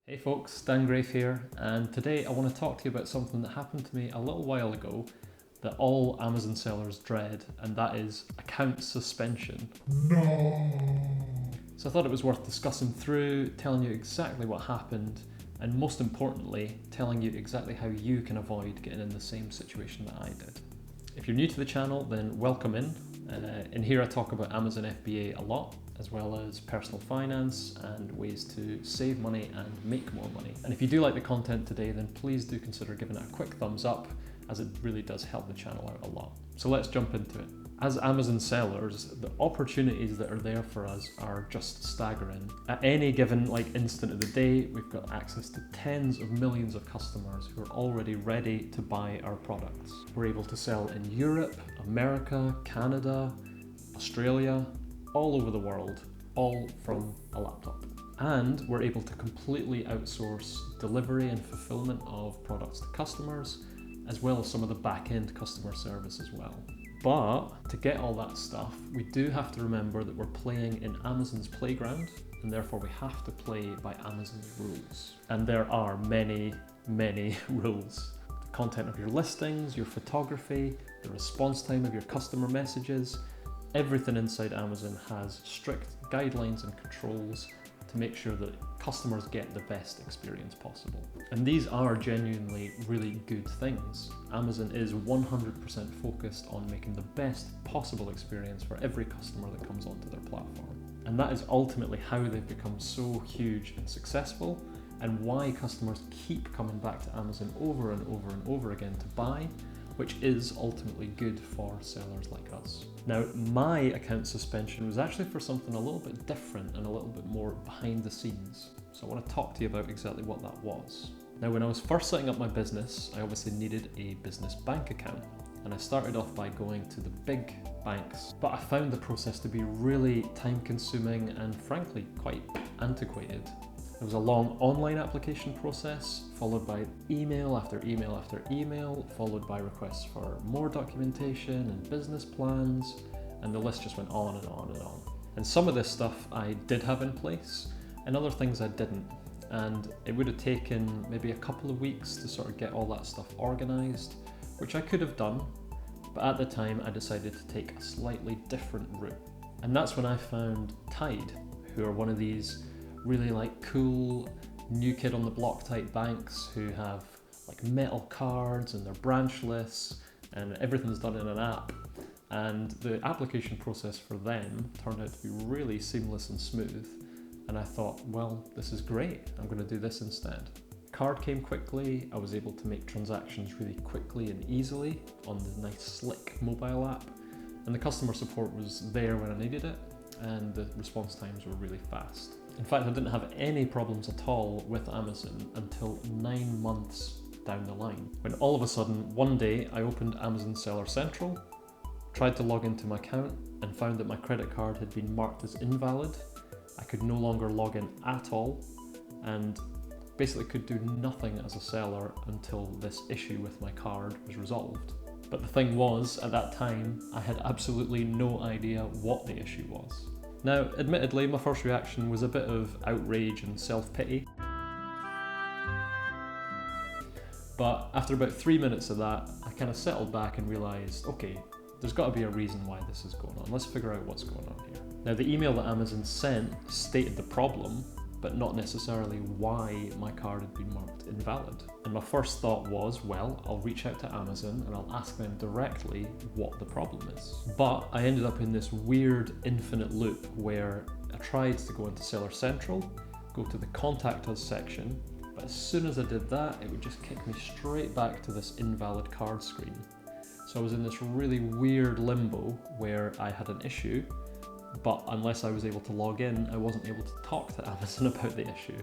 Hey folks, Dan Grafe here, and today I want to talk to you about something that happened to me a little while ago that all Amazon sellers dread, and that is account suspension. No! So I thought it was worth discussing through, telling you exactly what happened, and most importantly, telling you exactly how you can avoid getting in the same situation that I did. If you're new to the channel, then welcome in. In here I talk about Amazon FBA a lot, as well as personal finance and ways to save money and make more money. And if you do like the content today, then please do consider giving it a quick thumbs up, as it really does help the channel out a lot. So let's jump into it. As Amazon sellers, the opportunities that are there for us are just staggering. At any given instant of the day, we've got access to tens of millions of customers who are already ready to buy our products. We're able to sell in Europe, America, Canada, Australia, all over the world, all from a laptop. And we're able to completely outsource delivery and fulfillment of products to customers, as well as some of the back-end customer service as well. But to get all that stuff, we do have to remember that we're playing in Amazon's playground, and therefore we have to play by Amazon's rules. And there are many, many rules. The content of your listings, your photography, the response time of your customer messages, everything inside Amazon has strict guidelines and controls to make sure that customers get the best experience possible. And these are genuinely really good things. Amazon is 100% focused on making the best possible experience for every customer that comes onto their platform. And that is ultimately how they've become so huge and successful, and why customers keep coming back to Amazon over and over and over again to buy, which is ultimately good for sellers like us. Now, my account suspension was actually for something a little bit different and a little bit more behind the scenes. So I want to talk to you about exactly what that was. Now, when I was first setting up my business, I obviously needed a business bank account. And I started off by going to the big banks, but I found the process to be really time consuming and frankly quite antiquated. There was a long online application process, followed by email after email after email, followed by requests for more documentation and business plans, and the list just went on and on and on. And some of this stuff I did have in place, and other things I didn't. And it would have taken maybe a couple of weeks to sort of get all that stuff organized, which I could have done, but at the time I decided to take a slightly different route. And that's when I found Tide, who are one of these really cool new kid on the block type banks who have metal cards and they're branchless and everything's done in an app. And the application process for them turned out to be really seamless and smooth. And I thought, well, this is great. I'm going to do this instead. Card came quickly. I was able to make transactions really quickly and easily on the nice slick mobile app. And the customer support was there when I needed it. And the response times were really fast. In fact, I didn't have any problems at all with Amazon until 9 months down the line, when all of a sudden, one day, I opened Amazon Seller Central, tried to log into my account, and found that my credit card had been marked as invalid. I could no longer log in at all, and basically could do nothing as a seller until this issue with my card was resolved. But the thing was, at that time, I had absolutely no idea what the issue was. Now, admittedly, my first reaction was a bit of outrage and self-pity. But after about 3 minutes of that, I kind of settled back and realized, okay, there's got to be a reason why this is going on. Let's figure out what's going on here. Now, the email that Amazon sent stated the problem, but not necessarily why my card had been marked invalid. And my first thought was, well, I'll reach out to Amazon and I'll ask them directly what the problem is. But I ended up in this weird infinite loop where I tried to go into Seller Central, go to the Contact Us section, but as soon as I did that, it would just kick me straight back to this invalid card screen. So I was in this really weird limbo where I had an issue, but unless I was able to log in, I wasn't able to talk to Amazon about the issue.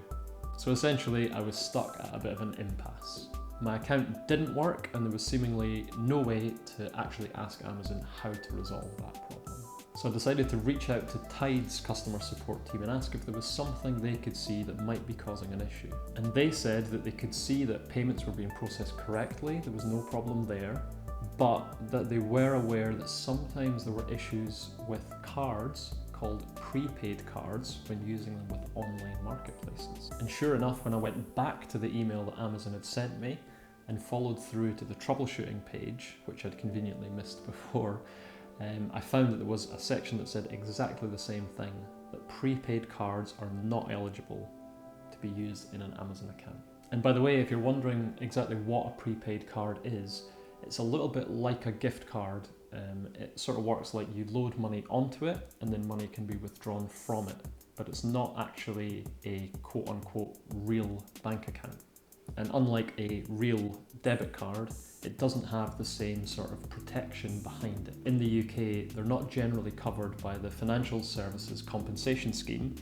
So essentially, I was stuck at a bit of an impasse. My account didn't work, and there was seemingly no way to actually ask Amazon how to resolve that problem. So I decided to reach out to Tide's customer support team and ask if there was something they could see that might be causing an issue. And they said that they could see that payments were being processed correctly, there was no problem there, but that they were aware that sometimes there were issues with cards called prepaid cards when using them with online marketplaces. And sure enough, when I went back to the email that Amazon had sent me and followed through to the troubleshooting page, which I'd conveniently missed before, I found that there was a section that said exactly the same thing, that prepaid cards are not eligible to be used in an Amazon account. And by the way, if you're wondering exactly what a prepaid card is, it's a little bit like a gift card. It sort of works like you load money onto it and then money can be withdrawn from it, but it's not actually a quote-unquote real bank account. And unlike a real debit card, it doesn't have the same sort of protection behind it. In the UK, they're not generally covered by the Financial Services Compensation Scheme,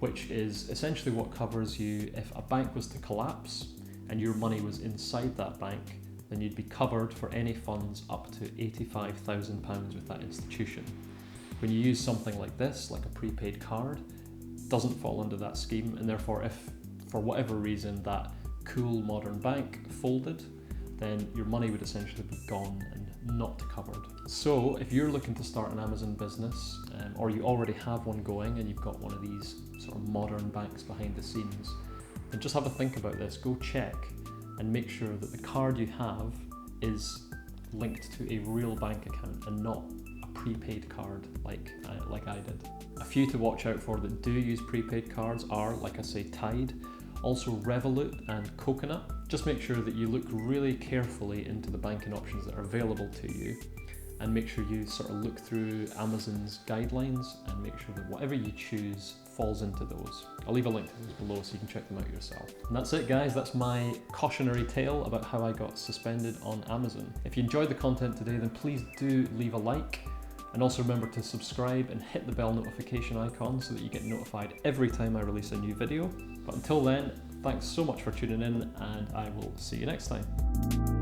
which is essentially what covers you if a bank was to collapse and your money was inside that bank, then you'd be covered for any funds up to £85,000 with that institution. When you use something like this, like a prepaid card, it doesn't fall under that scheme, and therefore if for whatever reason that cool modern bank folded, then your money would essentially be gone and not covered. So if you're looking to start an Amazon business, or you already have one going and you've got one of these sort of modern banks behind the scenes, then just have a think about this, go check and make sure that the card you have is linked to a real bank account and not a prepaid card like I did. A few to watch out for that do use prepaid cards are, like I say, Tide, also Revolut and Coconut. Just make sure that you look really carefully into the banking options that are available to you, and make sure you sort of look through Amazon's guidelines and make sure that whatever you choose falls into those. I'll leave a link to those below so you can check them out yourself. And that's it, guys. That's my cautionary tale about how I got suspended on Amazon. If you enjoyed the content today, then please do leave a like, and also remember to subscribe and hit the bell notification icon so that you get notified every time I release a new video. But until then, thanks so much for tuning in, and I will see you next time.